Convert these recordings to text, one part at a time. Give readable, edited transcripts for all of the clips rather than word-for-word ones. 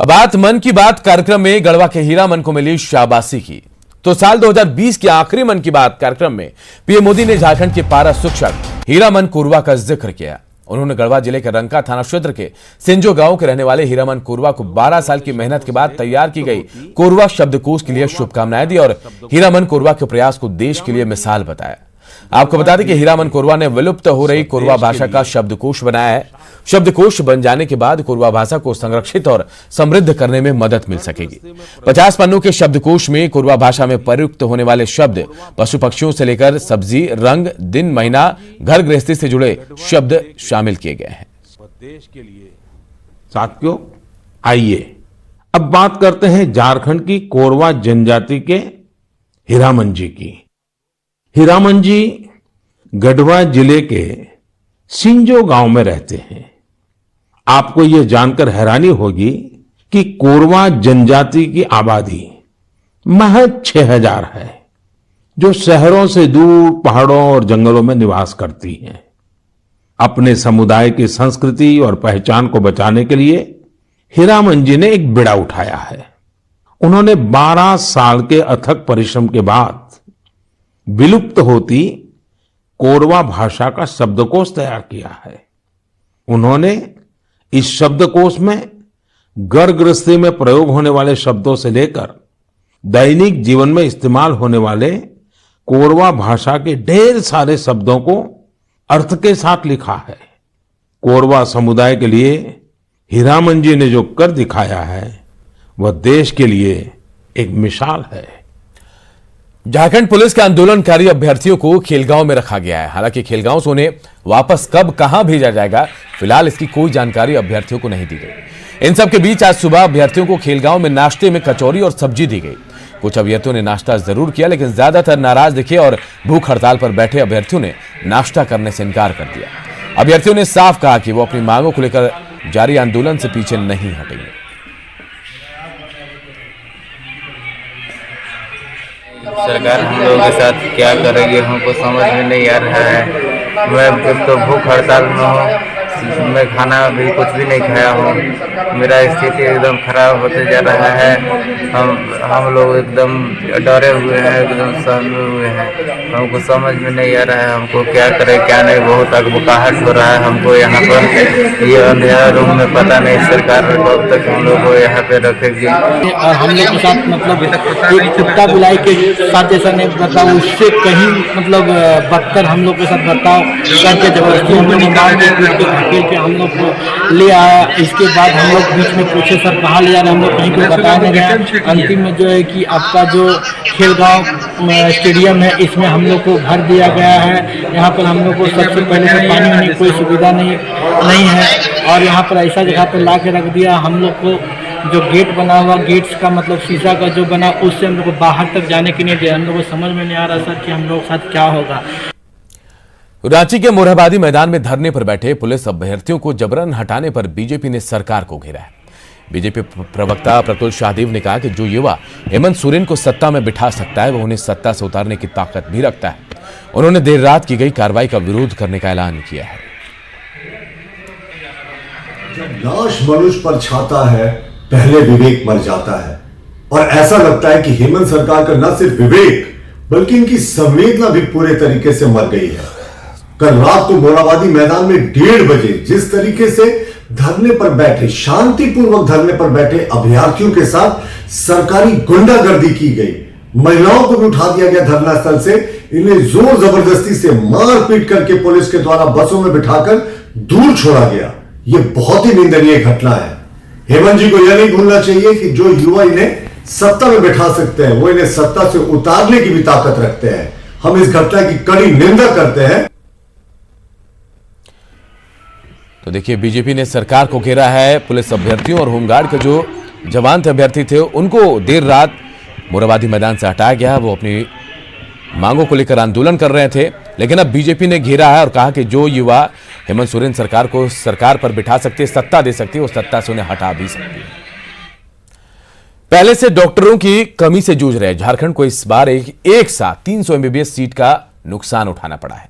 अब बात मन की बात कार्यक्रम में गढ़वा के हीरामन को मिली शाबाशी की। तो साल 2020 के आखिरी मन की बात कार्यक्रम में पीएम मोदी ने झारखंड के पारा शिक्षक हीरामन कोरवा का जिक्र किया। उन्होंने गढ़वा जिले के रंका थाना क्षेत्र के सिंजो गांव के रहने वाले हीरामन कोरवा को 12 साल की मेहनत के बाद तैयार की गई कोरवा शब्दकोश के लिए शुभकामनाएं दी और हीरामन कोरवा के प्रयास को देश के लिए मिसाल बताया। आपको बता दें कि हीरामन कोरवा ने विलुप्त हो रही कोरवा भाषा का शब्दकोश बनाया है। शब्दकोश बन जाने के बाद कोरवा भाषा को संरक्षित और समृद्ध करने में मदद मिल सकेगी। 50 पन्नों के शब्दकोश में कोरवा भाषा में प्रयुक्त होने वाले शब्द पशु पक्षियों से लेकर सब्जी, रंग, दिन, महीना, घर गृहस्थी से जुड़े शब्द शामिल किए गए हैं। देश के लिए साथियों, आइए अब बात करते हैं झारखंड की कोरवा जनजाति के हीरामन जी की। हीरामन जी गढ़वा जिले के सिंजो गांव में रहते हैं। आपको यह जानकर हैरानी होगी कि कोरवा जनजाति की आबादी महज 6000 है, जो शहरों से दूर पहाड़ों और जंगलों में निवास करती है। अपने समुदाय की संस्कृति और पहचान को बचाने के लिए हीरामन जी ने एक बीड़ा उठाया है। उन्होंने 12 साल के अथक परिश्रम के बाद विलुप्त होती कोरवा भाषा का शब्दकोश तैयार किया है। उन्होंने इस शब्दकोश में घर गृहस्थी में प्रयोग होने वाले शब्दों से लेकर दैनिक जीवन में इस्तेमाल होने वाले कोरवा भाषा के ढेर सारे शब्दों को अर्थ के साथ लिखा है। कोरवा समुदाय के लिए हीरामन जी ने जो कर दिखाया है वह देश के लिए एक मिसाल है। झारखंड पुलिस के आंदोलनकारी अभ्यर्थियों को खेलगांव में रखा गया है। हालांकि खेलगांव से उन्हें वापस कब कहां भेजा जाएगा, फिलहाल इसकी कोई जानकारी अभ्यर्थियों को नहीं दी गई। इन सब के बीच आज सुबह अभ्यर्थियों को खेलगांव में नाश्ते में कचौरी और सब्जी दी गई। कुछ अभ्यर्थियों ने नाश्ता जरूर किया, लेकिन ज्यादातर नाराज दिखे और भूख हड़ताल पर बैठे अभ्यर्थियों ने नाश्ता करने से इनकार कर दिया। अभ्यर्थियों ने साफ कहा कि वो अपनी मांगों को लेकर जारी आंदोलन से पीछे नहीं हटेंगे। सरकार हम लोगों के साथ क्या करेगी हमको समझ में नहीं आ रहा है। मैं तो भूख हड़ताल में हूँ, मैं खाना भी कुछ भी नहीं खाया हूँ। मेरा स्थिति एकदम खराब होते जा रहा है। हम लोग एकदम डरे हुए हैं, एकदम सहमे हुए हैं। हमको समझ में नहीं आ रहा है हमको क्या करें क्या नहीं। बहुत अगबकाहट हो रहा है हमको यहाँ पर। ये अंधेरा रूम में पता नहीं सरकार कब तक हम लोग को यहाँ पे रखेगी। और हम लोग के साथ मतलब एक कुत्ता बुलाई के साथ जैसा नहीं बर्ताव, उससे कहीं मतलब बदतर हम लोग के साथ बर्ताव करके जबरदस्ती हम लोग निकाल के हम लोग को ले आया। इसके बाद हम लोग बीच में पूछे सर कहाँ ले जा रहे, हम लोग कहीं को बताया नहीं गया। अंतिम में जो है कि आपका जो खेलगांव स्टेडियम है इसमें हम लोग को भर दिया गया है। यहाँ पर हम लोग को सबसे पहले तो पानी वानी कोई सुविधा नहीं है और यहाँ पर ऐसा जगह पर ला के रख दिया। हम लोग को जो गेट बना हुआ, गेट्स का मतलब शीशा का जो बना, उससे हम लोग को बाहर तक जाने के नहीं दिया। हम लोग को समझ में नहीं आ रहा सर कि हम लोग के साथ क्या होगा। रांची के मोरहाबादी मैदान में धरने पर बैठे पुलिस अभ्यर्थियों को जबरन हटाने पर बीजेपी ने सरकार को घेरा है। बीजेपी प्रवक्ता प्रतुल शाहदेव ने कहा कि जो युवा हेमंत सोरेन को सत्ता में बिठा सकता है वो उन्हें सत्ता से उतारने की ताकत भी रखता है। उन्होंने देर रात की गई कार्रवाई का विरोध करने का ऐलान किया है। जब लाश मनुष्य पर छाता है पहले विवेक मर जाता है, और ऐसा लगता है कि हेमंत सरकार का न सिर्फ विवेक बल्कि इनकी संवेदना भी पूरे तरीके से मर गई है। कल रात को मोरहाबादी मैदान में 1:30 बजे जिस तरीके से धरने पर बैठे, शांतिपूर्वक धरने पर बैठे अभ्यर्थियों के साथ सरकारी गुंडागर्दी की गई, महिलाओं को भी उठा दिया गया धरना स्थल से, इन्हें जोर जबरदस्ती से मारपीट करके पुलिस के द्वारा बसों में बिठाकर दूर छोड़ा गया, यह बहुत ही निंदनीय घटना है। हेमंत जी को यह नहीं भूलना चाहिए कि जो युवा इन्हें सत्ता में बिठा सकते हैं वो इन्हें सत्ता से उतारने की भी ताकत रखते हैं। हम इस घटना की कड़ी निंदा करते हैं। तो देखिए, बीजेपी ने सरकार को घेरा है। पुलिस अभ्यर्थियों और होमगार्ड के जो जवान थे, अभ्यर्थी थे, उनको देर रात मोरहाबादी मैदान से हटाया गया। वो अपनी मांगों को लेकर आंदोलन कर रहे थे, लेकिन अब बीजेपी ने घेरा है और कहा कि जो युवा हेमंत सोरेन सरकार को सरकार पर बिठा सकते, सत्ता दे सकते, वो सत्ता से उन्हें हटा भी सकती। पहले से डॉक्टरों की कमी से जूझ रहे झारखंड को इस बार एक साथ 300 एमबीबीएस सीट का नुकसान उठाना पड़ा है।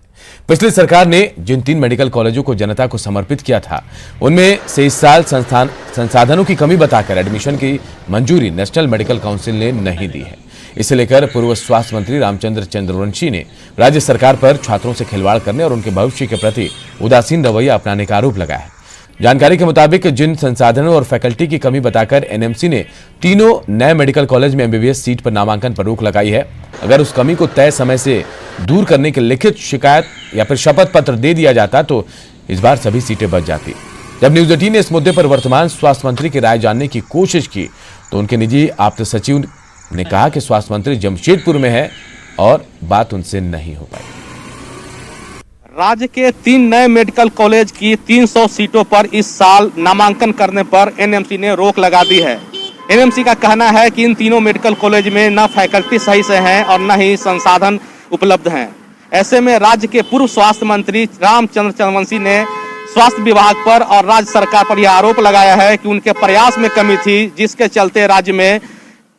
पिछली सरकार ने जिन 3 मेडिकल कॉलेजों को जनता को समर्पित किया था, उनमें से इस साल संसाधनों की कमी बताकर एडमिशन की मंजूरी नेशनल मेडिकल काउंसिल ने नहीं दी है। इसे लेकर पूर्व स्वास्थ्य मंत्री रामचंद्र चंद्रवंशी ने राज्य सरकार पर छात्रों से खिलवाड़ करने और उनके भविष्य के प्रति उदासीन रवैया अपनाने का आरोप लगाया है। जानकारी के मुताबिक जिन संसाधनों और फैकल्टी की कमी बताकर एनएमसी ने तीनों नए मेडिकल कॉलेज में एमबीबीएस सीट पर नामांकन पर रोक लगाई है, अगर उस कमी को तय समय से दूर करने की लिखित शिकायत या फिर शपथ पत्र दे दिया जाता तो इस बार सभी सीटें बच जाती। जब न्यूज 18 ने इस मुद्दे पर वर्तमान स्वास्थ्य मंत्री की राय जानने की कोशिश की तो उनके निजी आप्त सचिव ने कहा कि स्वास्थ्य मंत्री जमशेदपुर में है और बात उनसे नहीं हो पाई। राज्य के 3 नए मेडिकल कॉलेज की 300 सीटों पर इस साल नामांकन करने पर एनएमसी ने रोक लगा दी है। एनएमसी का कहना है कि इन तीनों मेडिकल कॉलेज में न फैकल्टी सही से हैं और न ही संसाधन उपलब्ध हैं। ऐसे में राज्य के पूर्व स्वास्थ्य मंत्री रामचंद्र चंद्रवंशी ने स्वास्थ्य विभाग पर और राज्य सरकार पर यह आरोप लगाया है कि उनके प्रयास में कमी थी, जिसके चलते राज्य में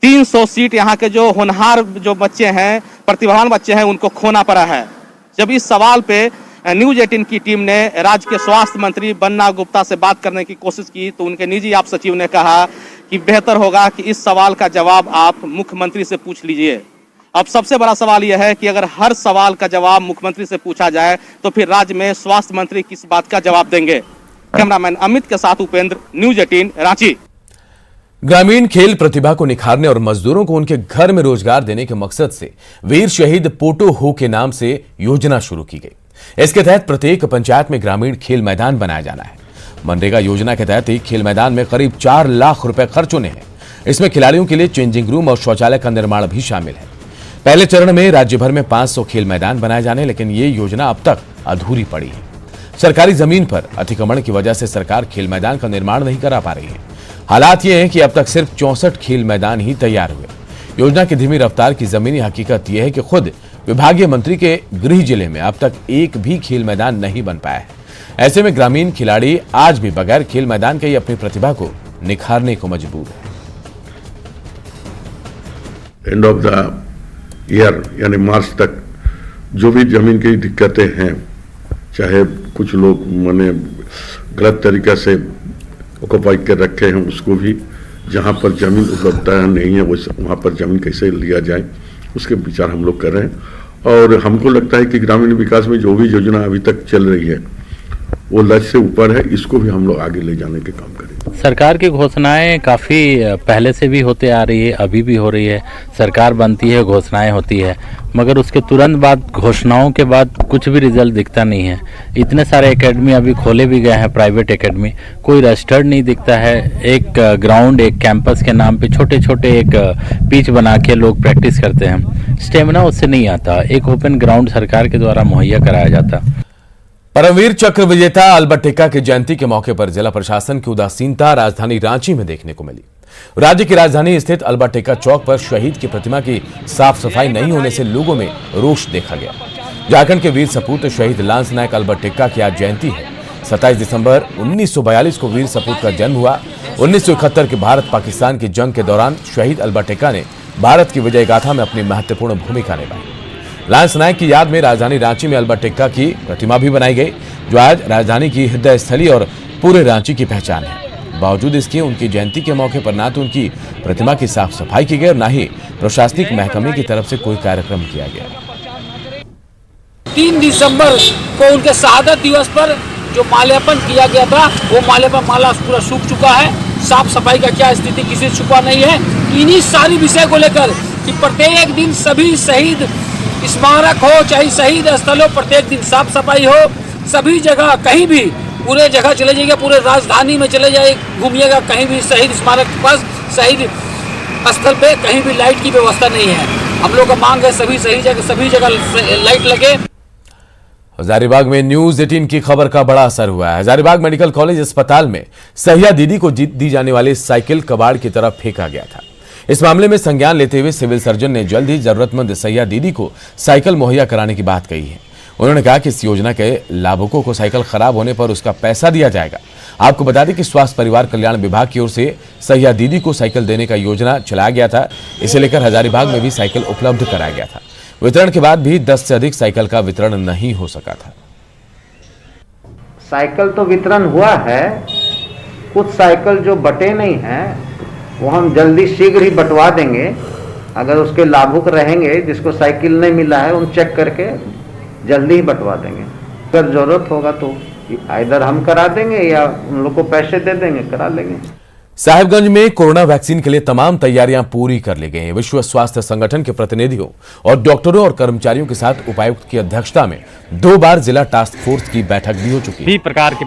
300 सीट यहाँ के जो होनहार जो बच्चे हैं, प्रतिभावान बच्चे हैं, उनको खोना पड़ा है। जब इस सवाल पे न्यूज 18 की टीम ने राज्य के स्वास्थ्य मंत्री बन्ना गुप्ता से बात करने की कोशिश की तो उनके निजी आप सचिव ने कहा कि बेहतर होगा कि इस सवाल का जवाब आप मुख्यमंत्री से पूछ लीजिए। अब सबसे बड़ा सवाल यह है कि अगर हर सवाल का जवाब मुख्यमंत्री से पूछा जाए तो फिर राज्य में स्वास्थ्य मंत्री किस बात का जवाब देंगे। कैमरामैन अमित के साथ उपेंद्र, न्यूज 18 रांची। ग्रामीण खेल प्रतिभा को निखारने और मजदूरों को उनके घर में रोजगार देने के मकसद से वीर शहीद पोटो हो के नाम से योजना शुरू की गई। इसके तहत प्रत्येक पंचायत में ग्रामीण खेल मैदान बनाया जाना है। मनरेगा योजना के तहत एक खेल मैदान में करीब 4 लाख रुपए खर्च होने हैं। इसमें खिलाड़ियों के लिए चेंजिंग रूम और शौचालय का निर्माण भी शामिल है। पहले चरण में राज्य भर में 500 खेल मैदान बनाए जाने, लेकिन ये योजना अब तक अधूरी पड़ी है। सरकारी जमीन पर अतिक्रमण की वजह से सरकार खेल मैदान का निर्माण नहीं करा पा रही है। हालात ये हैं कि अब तक सिर्फ 64 खेल मैदान ही तैयार हुए। योजना की धीमी रफ्तार की जमीनी हकीकत यह है कि खुद विभागीय मंत्री के गृह जिले में अब तक एक भी खेल मैदान नहीं बन पाया है। ऐसे में ग्रामीण खिलाड़ी आज भी बगैर खेल मैदान के ही अपनी प्रतिभा को निखारने को मजबूर है। एंड ऑफ द ईयर यानी मार्च तक जो भी जमीन की दिक्कतें हैं, चाहे कुछ लोग माने गलत तरीका से ऑक्युपाई कर रखे हैं, उसको भी जहां पर जमीन उपलब्धता नहीं है वहां पर जमीन कैसे लिया जाए उसके विचार हम लोग कर रहे हैं। और हमको लगता है कि ग्रामीण विकास में जो भी योजना अभी तक चल रही है वो लक्ष्य से ऊपर है, इसको भी हम लोग आगे ले जाने के काम करेंगे। सरकार की घोषणाएं काफ़ी पहले से भी होते आ रही है, अभी भी हो रही है। सरकार बनती है, घोषणाएं होती है, मगर उसके तुरंत बाद घोषणाओं के बाद कुछ भी रिजल्ट दिखता नहीं है। इतने सारे एकेडमी अभी खोले भी गए हैं, प्राइवेट एकेडमी, कोई रजिस्टर्ड नहीं दिखता है। एक ग्राउंड, एक कैंपस के नाम पे छोटे छोटे एक पिच बना के लोग प्रैक्टिस करते हैं, स्टेमिना उससे नहीं आता। एक ओपन ग्राउंड सरकार के द्वारा मुहैया कराया जाता। परमवीर चक्र विजेता अल्बर्ट एक्का की जयंती के मौके पर जिला प्रशासन की उदासीनता राजधानी रांची में देखने को मिली। राज्य की राजधानी स्थित अल्बर्ट एक्का चौक पर शहीद की प्रतिमा की साफ सफाई नहीं होने से लोगों में रोष देखा गया। झारखंड के वीर सपूत शहीद लांस नायक अल्बर्ट एक्का की आज जयंती है। 27 दिसंबर 1942 को वीर सपूत का जन्म हुआ। 1971 के भारत पाकिस्तान की जंग के दौरान शहीद अल्बर्ट एक्का ने भारत की विजय गाथा में अपनी महत्वपूर्ण भूमिका निभाई। लांस नायक की याद में राजधानी रांची में अल्बर्ट एक्का की प्रतिमा भी बनाई गई, जो आज राजधानी की हृदय स्थली और पूरे रांची की पहचान है। बावजूद इसके उनकी जयंती के मौके पर ना तो उनकी प्रतिमा की साफ सफाई की गई और न ही प्रशासनिक महकमे की तरफ से कोई कार्यक्रम किया गया। 3 दिसंबर को उनके शहादत दिवस पर जो माल्यार्पण किया गया था, वो माल्यार्पण माला पूरा सूख चुका है। साफ सफाई का क्या स्थिति किसी से छुपा नहीं है। इन्हीं सारी विषय को लेकर कि प्रत्येक दिन सभी शहीद स्मारक हो चाहे शहीद स्थल हो, प्रत्येक दिन साफ सफाई हो। सभी जगह कहीं भी पूरे जगह चले जाइएगा, पूरे राजधानी में चले जाइए, घूमिएगा, कहीं भी शहीद स्मारक के पास, शहीद स्थल पे कहीं भी लाइट की व्यवस्था नहीं है। हम लोग का मांग है सभी सभी जगह लाइट लगे। हजारीबाग में न्यूज 18 की खबर का बड़ा असर हुआ है। हजारीबाग मेडिकल कॉलेज अस्पताल में सहिया दीदी को दी जाने वाली साइकिल कबाड़ की तरफ फेंका गया था। इस मामले में संज्ञान लेते हुए सिविल सर्जन ने जल्द ही जरूरतमंद सहिया दीदी को साइकिल मुहैया कराने की बात कही है। उन्होंने कहा कि इस योजना के लाभुकों को साइकिल खराब होने पर उसका पैसा दिया जाएगा। आपको बता दें कि स्वास्थ्य परिवार कल्याण विभाग की ओर से सहिया दीदी को साइकिल देने का योजना चलाया गया था। इसे लेकर हजारीबाग में भी साइकिल उपलब्ध कराया गया था। वितरण के बाद भी 10 से अधिक साइकिल का वितरण नहीं हो सका था। साइकिल तो वितरण हुआ है, कुछ साइकिल जो बटे नहीं हैं वो हम जल्दी शीघ्र ही बंटवा देंगे। अगर उसके लाभुक रहेंगे, जिसको साइकिल नहीं मिला है, उन चेक करके जल्दी ही बंटवा देंगे। अगर जरूरत होगा तो इधर हम करा देंगे या उन लोग को पैसे दे देंगे, करा लेंगे। साहिबगंज में कोरोना वैक्सीन के लिए तमाम तैयारियां पूरी कर ली गई हैं। विश्व स्वास्थ्य संगठन के प्रतिनिधियों और डॉक्टरों और कर्मचारियों के साथ उपायुक्त की अध्यक्षता में 2 बार जिला टास्क फोर्स की बैठक भी हो चुकी है।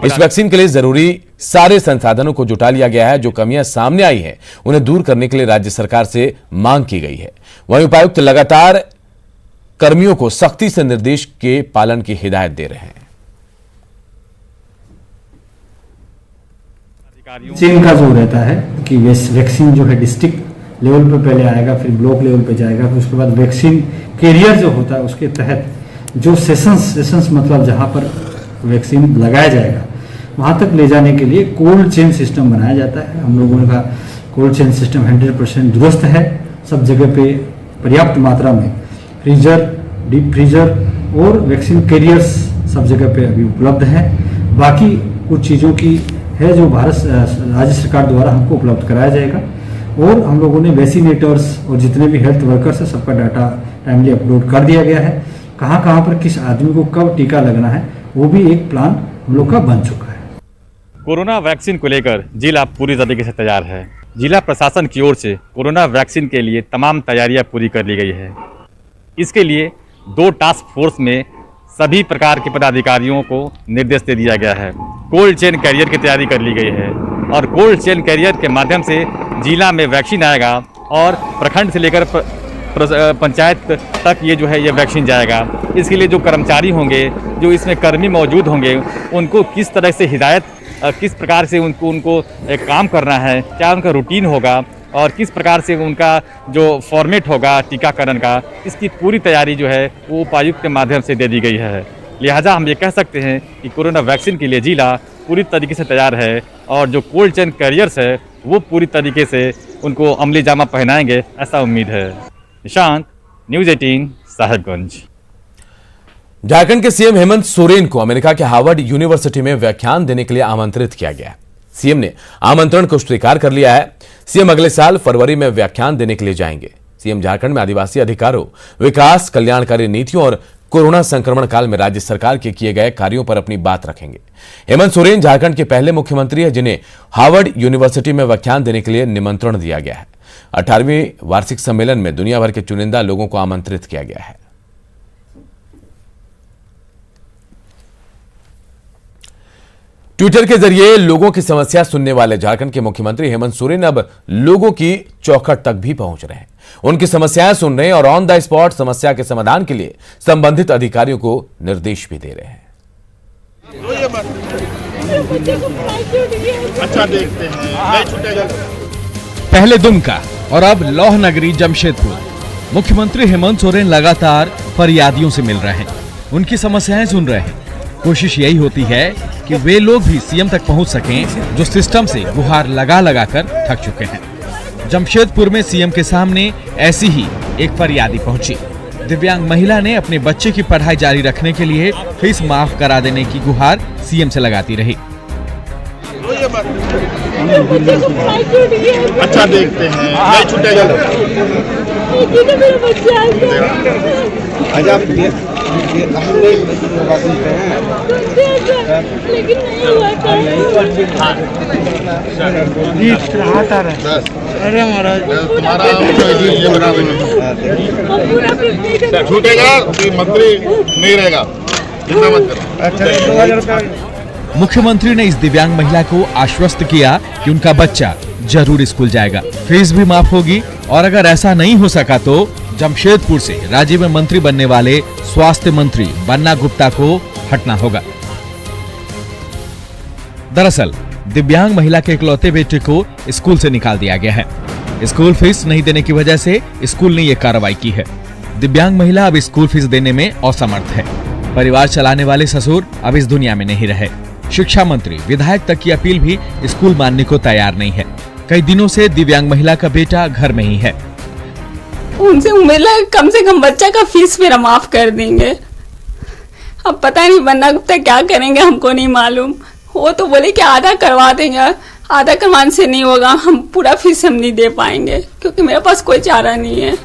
इस वैक्सीन के लिए जरूरी सारे संसाधनों को जुटा लिया गया है। जो कमियां सामने आई हैं उन्हें दूर करने के लिए राज्य सरकार से मांग की गई है। वहीं उपायुक्त लगातार कर्मियों को सख्ती से निर्देश के पालन की हिदायत दे रहे हैं। चेन का जो रहता है कि वैक्सीन जो है डिस्ट्रिक्ट लेवल पे पहले आएगा, फिर ब्लॉक लेवल पे जाएगा, फिर उसके बाद वैक्सीन कैरियर जो होता है उसके तहत जो सेशंस मतलब जहां पर वैक्सीन लगाया जाएगा वहां तक ले जाने के लिए कोल्ड चेन सिस्टम बनाया जाता है। हम लोगों का कोल्ड चेन सिस्टम 100% दुरुस्त है। सब जगह पे पर्याप्त मात्रा में फ्रीजर, डीप फ्रीजर और वैक्सीन कैरियर्स सब जगह पे अभी उपलब्ध है। बाकी कुछ चीज़ों की है जो भारत राज्य सरकार द्वारा हमको उपलब्ध कराया जाएगा। और हम लोगों ने वैक्सीनेटर्स और जितने भी हेल्थ वर्कर्स है सबका डाटा टाइमली अपलोड कर दिया गया है। कहाँ पर किस आदमी को कब टीका लगना है वो भी एक प्लान हम लोग का बन चुका है। कोरोना वैक्सीन को लेकर जिला पूरी तरीके से तैयार है। जिला प्रशासन की ओर से कोरोना वैक्सीन के लिए तमाम तैयारियां पूरी कर ली गई है। इसके लिए 2 टास्क फोर्स में सभी प्रकार के पदाधिकारियों को निर्देश दे दिया गया है। कोल्ड चेन कैरियर की तैयारी कर ली गई है और कोल्ड चेन कैरियर के माध्यम से जिला में वैक्सीन आएगा और प्रखंड से लेकर पंचायत तक ये वैक्सीन जाएगा। इसके लिए जो कर्मचारी होंगे, जो इसमें कर्मी मौजूद होंगे, उनको किस तरह से हिदायत, किस प्रकार से उनको एक काम करना है, क्या उनका रूटीन होगा और किस प्रकार से उनका जो फॉर्मेट होगा टीकाकरण का, इसकी पूरी तैयारी जो है वो उपायुक्त के माध्यम से दे दी गई है। लिहाजा हम ये कह सकते हैं कि कोरोना वैक्सीन के लिए जिला पूरी तरीके से तैयार है और जो कोल्ड चेन कैरियर्स है वो पूरी तरीके से उनको अमली जामा पहनाएंगे, ऐसा उम्मीद है। निशांत, न्यूज़ 18 साहिबगंज। झारखंड के सीएम हेमंत सोरेन को अमेरिका के हार्वर्ड यूनिवर्सिटी में व्याख्यान देने के लिए आमंत्रित किया गया। सीएम ने आमंत्रण को स्वीकार कर लिया है। सीएम अगले साल फरवरी में व्याख्यान देने के लिए जाएंगे। सीएम झारखंड में आदिवासी अधिकारों, विकास, कल्याणकारी नीतियों और कोरोना संक्रमण काल में राज्य सरकार के किए गए कार्यों पर अपनी बात रखेंगे। हेमंत सोरेन झारखंड के पहले मुख्यमंत्री हैं जिन्हें हार्वर्ड यूनिवर्सिटी में व्याख्यान देने के लिए निमंत्रण दिया गया है। 18वीं वार्षिक सम्मेलन में दुनिया भर के चुनिंदा लोगों को आमंत्रित किया गया है। ट्विटर के जरिए लोगों की समस्या सुनने वाले झारखंड के मुख्यमंत्री हेमंत सोरेन अब लोगों की चौखट तक भी पहुंच रहे हैं। उनकी समस्याएं सुन रहे हैं और ऑन द स्पॉट समस्या के समाधान के लिए संबंधित अधिकारियों को निर्देश भी दे रहे हैं। अच्छा देखते हैं। पहले दुमका और अब लौह नगरी जमशेदपुर। मुख्यमंत्री हेमंत सोरेन लगातार फरियादियों से मिल रहे हैं, उनकी समस्याएं सुन रहे हैं। कोशिश यही होती है कि वे लोग भी सीएम तक पहुंच सकें जो सिस्टम से गुहार लगा लगा कर थक चुके हैं। जमशेदपुर में सीएम के सामने ऐसी ही एक फरियादी पहुंची। दिव्यांग महिला ने अपने बच्चे की पढ़ाई जारी रखने के लिए फीस माफ करा देने की गुहार सीएम से लगाती रही। अच्छा देखते हैं, नहीं छूटेगा। लेकिन नहीं हुआ था। अरे महाराज छूटेगा, मंत्री नहीं रहेगा। मुख्यमंत्री ने इस दिव्यांग महिला को आश्वस्त किया कि उनका बच्चा जरूर स्कूल जाएगा, फीस भी माफ होगी और अगर ऐसा नहीं हो सका तो जमशेदपुर से राज्य में मंत्री बनने वाले स्वास्थ्य मंत्री बन्ना गुप्ता को हटना होगा। दरअसल दिव्यांग महिला के इकलौते बेटे को स्कूल से निकाल दिया गया है। स्कूल फीस नहीं देने की वजह से स्कूल ने यह कार्रवाई की है। दिव्यांग महिला अब स्कूल फीस देने में असमर्थ है। परिवार चलाने वाले ससुर अब इस दुनिया में नहीं रहे। शिक्षा मंत्री, विधायक तक की अपील भी स्कूल मानने को तैयार नहीं है। कई दिनों से दिव्यांग महिला का बेटा घर में ही है। उनसे उम्मीद है कम से कम बच्चा का फीस मेरा माफ कर देंगे। अब पता नहीं बन्ना गुप्ता क्या करेंगे, हमको नहीं मालूम। वो तो बोले कि आधा करवा देंगे, आधा करवाने से नहीं होगा, हम पूरा फीस हम नहीं दे पाएंगे क्योंकि मेरे पास कोई चारा नहीं है।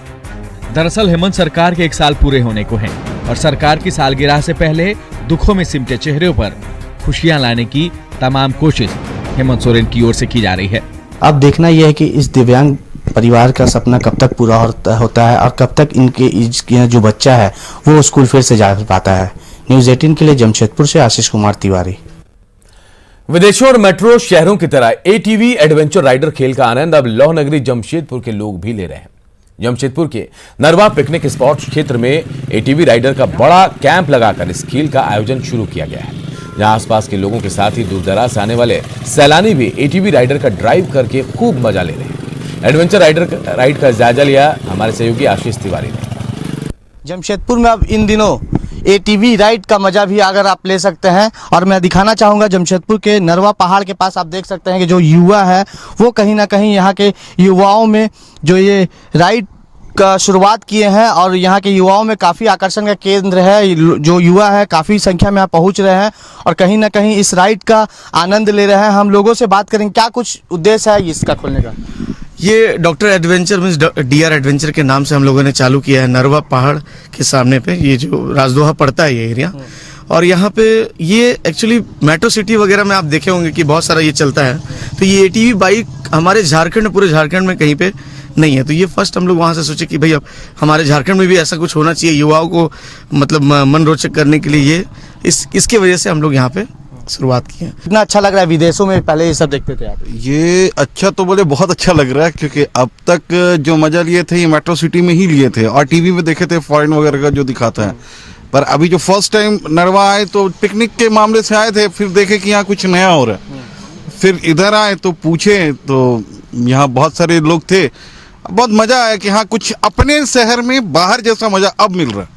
दरअसल हेमंत सरकार के 1 साल पूरे होने को हैं और सरकार की सालगिरह से पहले दुखों में सिमटे चेहरों पर खुशियां लाने की तमाम कोशिश हेमंत सोरेन की ओर से की जा रही है। अब देखना यह है कि इस दिव्यांग परिवार का सपना कब तक पूरा होता है और कब तक इनके जो बच्चा है वो स्कूल फिर से जा पाता है। न्यूज़ 18 के लिए जमशेदपुर से आशीष कुमार तिवारी। विदेशों और मेट्रो शहरों की तरह एटीवी एडवेंचर राइडर खेल का आनंद अब लौह नगरी जमशेदपुर के लोग भी ले रहे हैं। जमशेदपुर के नरवा पिकनिक स्पॉट क्षेत्र में एटीवी राइडर का बड़ा कैंप लगाकर इस खेल का आयोजन शुरू किया गया है, जहां आसपास के लोगों के साथ ही दूर दराज से आने वाले सैलानी भी एटीवी राइडर का ड्राइव करके खूब मजा ले रहे हैं। एडवेंचर राइड का जायजा लिया हमारे सहयोगी आशीष तिवारी ने। जमशेदपुर में अब इन दिनों एटीवी राइड का मजा भी अगर आप ले सकते हैं और मैं दिखाना चाहूँगा जमशेदपुर के नरवा पहाड़ के पास आप देख सकते हैं कि जो युवा है वो कहीं ना कहीं यहाँ के युवाओं में जो ये राइड का शुरुआत किए हैं और यहाँ के युवाओं में काफ़ी आकर्षण का केंद्र है। जो युवा है काफ़ी संख्या में यहाँ पहुँच रहे हैं और कहीं ना कहीं इस राइड का आनंद ले रहे हैं। हम लोगों से बात करेंगे क्या कुछ उद्देश्य है इसका खोलने का। ये doctor adventure means D R adventure के नाम से हम लोगों ने चालू किया है नरवा पहाड़ के सामने पे, ये जो राजदोहा पड़ता है ये एरिया, और यहाँ पे ये एक्चुअली मेट्रो सिटी वगैरह में आप देखे होंगे कि बहुत सारा ये चलता है। तो ये एटीवी बाइक हमारे झारखंड, पूरे झारखंड में कहीं पे नहीं है। तो ये फर्स्ट हम लोग वहाँ से सोचे कि भाई अब हमारे झारखंड में भी ऐसा कुछ होना चाहिए युवाओं को मतलब मन रोचक करने के लिए। ये इसके वजह से हम लोग यहाँ पे शुरुआत की है। इतना अच्छा लग रहा है, विदेशों में पहले ये सब देखते थे आप? ये अच्छा तो बोले बहुत अच्छा लग रहा है क्योंकि अब तक जो मजा लिए थे ये मेट्रो सिटी में ही लिए थे और टीवी में देखे थे फॉरेन वगैरह का जो दिखाता है। पर अभी जो फर्स्ट टाइम नरवा आए तो पिकनिक के मामले से आए थे, फिर देखे कि यहाँ कुछ नया हो रहा है, फिर इधर आए तो पूछे तो यहाँ बहुत सारे लोग थे। बहुत मजा आया कि हाँ कुछ अपने शहर में बाहर जैसा मजा अब मिल रहा है।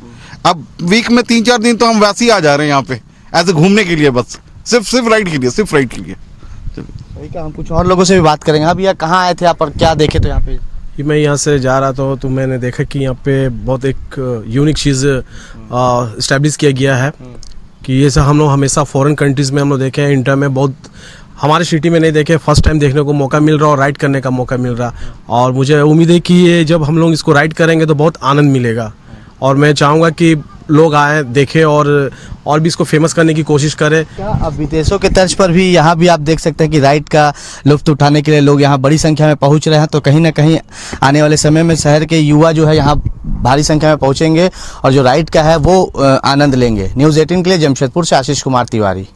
अब वीक में 3-4 दिन तो हम वैसे ही आ जा रहे हैं यहाँ पे ऐसे घूमने के लिए, बस सिर्फ राइड के लिए, सिर्फ राइड के लिए। वही का हम कुछ और लोगों से भी बात करेंगे। अब भैया कहाँ आए थे आप और क्या देखे तो यहाँ पे? मैं यहाँ से जा रहा था तो मैंने देखा कि यहाँ पे बहुत एक यूनिक चीज़ इस्टेब्लिश किया गया है कि ये सब हम लोग हमेशा फॉरेन कंट्रीज़ में हम लोग देखे हैं, इंडिया में बहुत हमारे सिटी में नहीं देखे, फर्स्ट टाइम देखने को मौका मिल रहा और राइड करने का मौका मिल रहा। और मुझे उम्मीद है कि ये जब हम लोग इसको राइड करेंगे तो बहुत आनंद मिलेगा और मैं चाहूँगा कि लोग आए देखें और भी इसको फेमस करने की कोशिश करें। अब विदेशों के तर्ज पर भी यहाँ भी आप देख सकते हैं कि राइड का लुत्फ उठाने के लिए लोग यहाँ बड़ी संख्या में पहुँच रहे हैं। तो कहीं ना कहीं आने वाले समय में शहर के युवा जो है यहाँ भारी संख्या में पहुँचेंगे और जो राइड का है वो आनंद लेंगे। न्यूज़ 18 के लिए जमशेदपुर से आशीष कुमार तिवारी।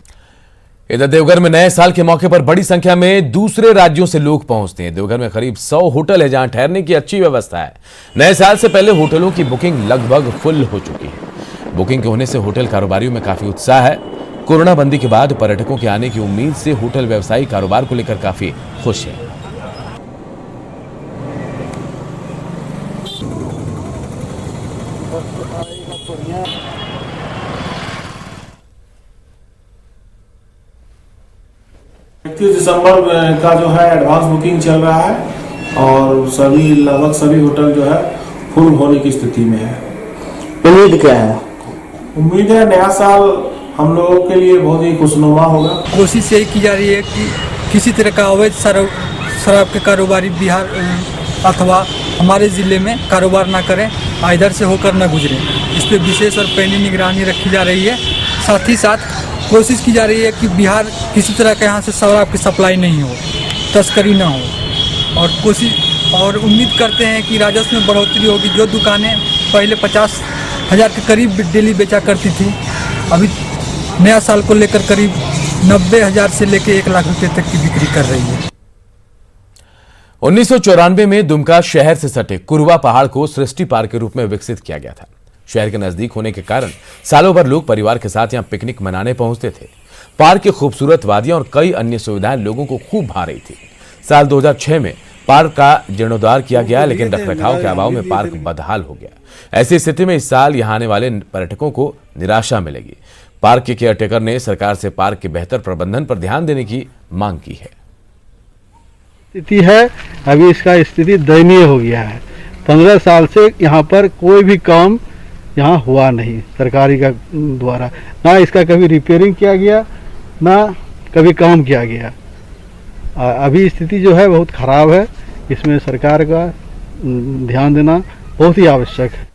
इधर देवघर में नए साल के मौके पर बड़ी संख्या में दूसरे राज्यों से लोग पहुंचते हैं। देवघर में करीब 100 होटल है जहां ठहरने की अच्छी व्यवस्था है। नए साल से पहले होटलों की बुकिंग लगभग फुल हो चुकी है। बुकिंग के होने से होटल कारोबारियों में काफी उत्साह है। कोरोना बंदी के बाद पर्यटकों के आने की उम्मीद से होटल व्यवसायी कारोबार को लेकर काफी खुश है। दिसंबर का जो है एडवांस बुकिंग चल रहा है और लगभग सभी होटल जो है फुल होने की स्थिति में है। उम्मीद क्या है? उम्मीद है नया साल हम लोगों के लिए बहुत ही खुशनुमा होगा। कोशिश यही की जा रही है कि किसी तरह का अवैध शराब के कारोबारी बिहार अथवा हमारे ज़िले में कारोबार ना करें, इधर से होकर न गुजरें। इस पर विशेष और पैनी निगरानी रखी जा रही है। साथ ही साथ कोशिश की जा रही है कि बिहार किसी तरह के यहाँ से शराब की सप्लाई नहीं हो, तस्करी ना हो और उम्मीद करते हैं कि राजस्व में बढ़ोतरी होगी। जो दुकानें पहले 50,000 के करीब डेली बेचा करती थी, अभी नया साल को लेकर करीब 90,000 से लेकर 1 लाख रुपए तक की बिक्री कर रही है। 1994 में दुमका शहर से सटे कुरवा पहाड़ को सृष्टि पार्क के रूप में विकसित किया गया था। शहर के नजदीक होने के कारण सालों भर लोग परिवार के साथ यहां पिकनिक मनाने पहुंचते थे। पार्क की खूबसूरत वादियां और कई अन्य सुविधाएं लोगों को खूब भा रही थी। साल 2006 में पार्क का जीर्णोद्धार किया गया, लेकिन रखरखाव के अभाव में पार्क बदहाल हो गया। ऐसी स्थिति में इस साल यहां आने वाले पर्यटकों को निराशा मिलेगी। पार्क के केयरटेकर ने सरकार से पार्क के बेहतर प्रबंधन पर ध्यान देने की मांग की है। स्थिति है अभी इसका स्थिति दयनीय हो गया है। 15 साल से यहाँ पर कोई भी काम यहाँ हुआ नहीं सरकारी का द्वारा, ना इसका कभी रिपेयरिंग किया गया ना कभी काम किया गया। अभी स्थिति जो है बहुत ख़राब है, इसमें सरकार का ध्यान देना बहुत ही आवश्यक है।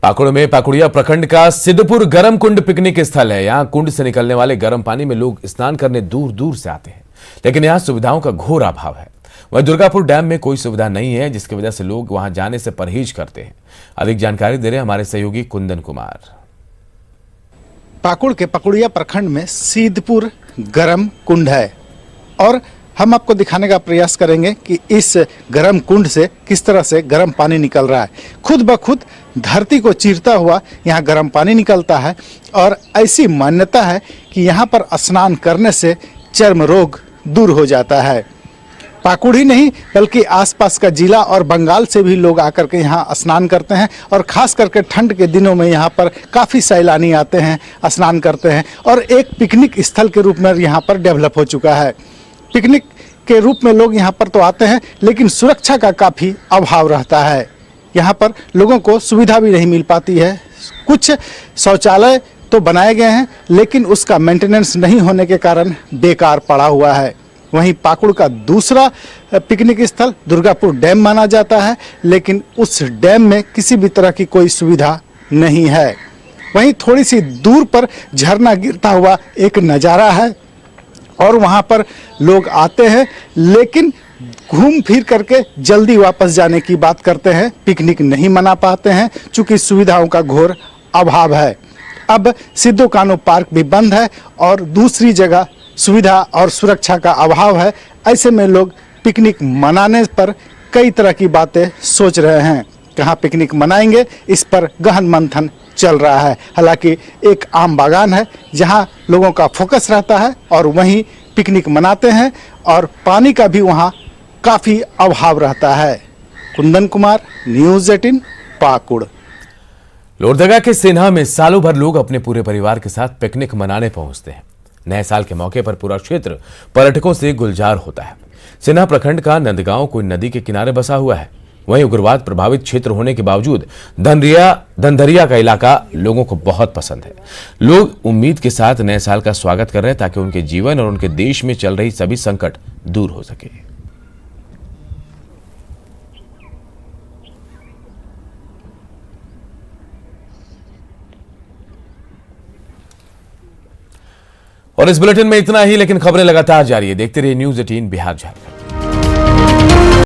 पाकुड़ में पाकुड़िया प्रखंड का सिद्धपुर गर्म कुंड पिकनिक स्थल है। यहाँ कुंड से निकलने वाले गर्म पानी में लोग स्नान करने दूर दूर से आते हैं, लेकिन यहाँ सुविधाओं का घोर अभाव है। वहीं दुर्गापुर डैम में कोई सुविधा नहीं है, जिसकी वजह से लोग वहां जाने से परहेज करते हैं। अधिक जानकारी दे रहे हैं हमारे सहयोगी कुंदन कुमार। पाकुड़ के पकुड़िया प्रखंड में सिद्धपुर गर्म कुंड है और हम आपको दिखाने का प्रयास करेंगे कि इस गर्म कुंड से किस तरह से गर्म पानी निकल रहा है। खुद ब खुद धरती को चीरता हुआ यहाँ गर्म पानी निकलता है और ऐसी मान्यता है कि यहाँ पर स्नान करने से चर्म रोग दूर हो जाता है। पाकुड़ ही नहीं बल्कि आसपास का जिला और बंगाल से भी लोग आकर के यहाँ स्नान करते हैं और ख़ास करके ठंड के दिनों में यहाँ पर काफ़ी सैलानी आते हैं, स्नान करते हैं और एक पिकनिक स्थल के रूप में यहाँ पर डेवलप हो चुका है। पिकनिक के रूप में लोग यहाँ पर तो आते हैं, लेकिन सुरक्षा का काफ़ी अभाव रहता है। यहाँ पर लोगों को सुविधा भी नहीं मिल पाती है। कुछ शौचालय तो बनाए गए हैं, लेकिन उसका मेंटेनेंस नहीं होने के कारण बेकार पड़ा हुआ है। वहीं पाकुड़ का दूसरा पिकनिक स्थल दुर्गापुर डैम माना जाता है, लेकिन उस डैम में किसी भी तरह की कोई सुविधा नहीं है। वहीं थोड़ी सी दूर पर झरना गिरता हुआ एक नज़ारा है और वहाँ पर लोग आते हैं, लेकिन घूम फिर करके जल्दी वापस जाने की बात करते हैं, पिकनिक नहीं मना पाते हैं चूँकि सुविधाओं का घोर अभाव है। अब सिद्धो कान्हू पार्क भी बंद है और दूसरी जगह सुविधा और सुरक्षा का अभाव है। ऐसे में लोग पिकनिक मनाने पर कई तरह की बातें सोच रहे हैं। कहाँ पिकनिक मनाएंगे, इस पर गहन मंथन चल रहा है। हालांकि एक आम बागान है जहां लोगों का फोकस रहता है और वहीं पिकनिक मनाते हैं और पानी का भी वहां काफ़ी अभाव रहता है। कुंदन कुमार, न्यूज़ 18 पाकुड़। लोहरदगा के सिन्हा में सालों भर लोग अपने पूरे परिवार के साथ पिकनिक मनाने पहुंचते हैं। नए साल के मौके पर पूरा क्षेत्र पर्यटकों से गुलजार होता है। सिन्हा प्रखंड का नंदगांव कोई नदी के किनारे बसा हुआ है। वहीं उग्रवाद प्रभावित क्षेत्र होने के बावजूद धनधरिया का इलाका लोगों को बहुत पसंद है। लोग उम्मीद के साथ नए साल का स्वागत कर रहे हैं ताकि उनके जीवन और उनके देश में चल रही सभी संकट दूर हो सके। और इस बुलेटिन में इतना ही, लेकिन खबरें लगातार जारी है। देखते रहिए न्यूज़ 18 बिहार झारखंड।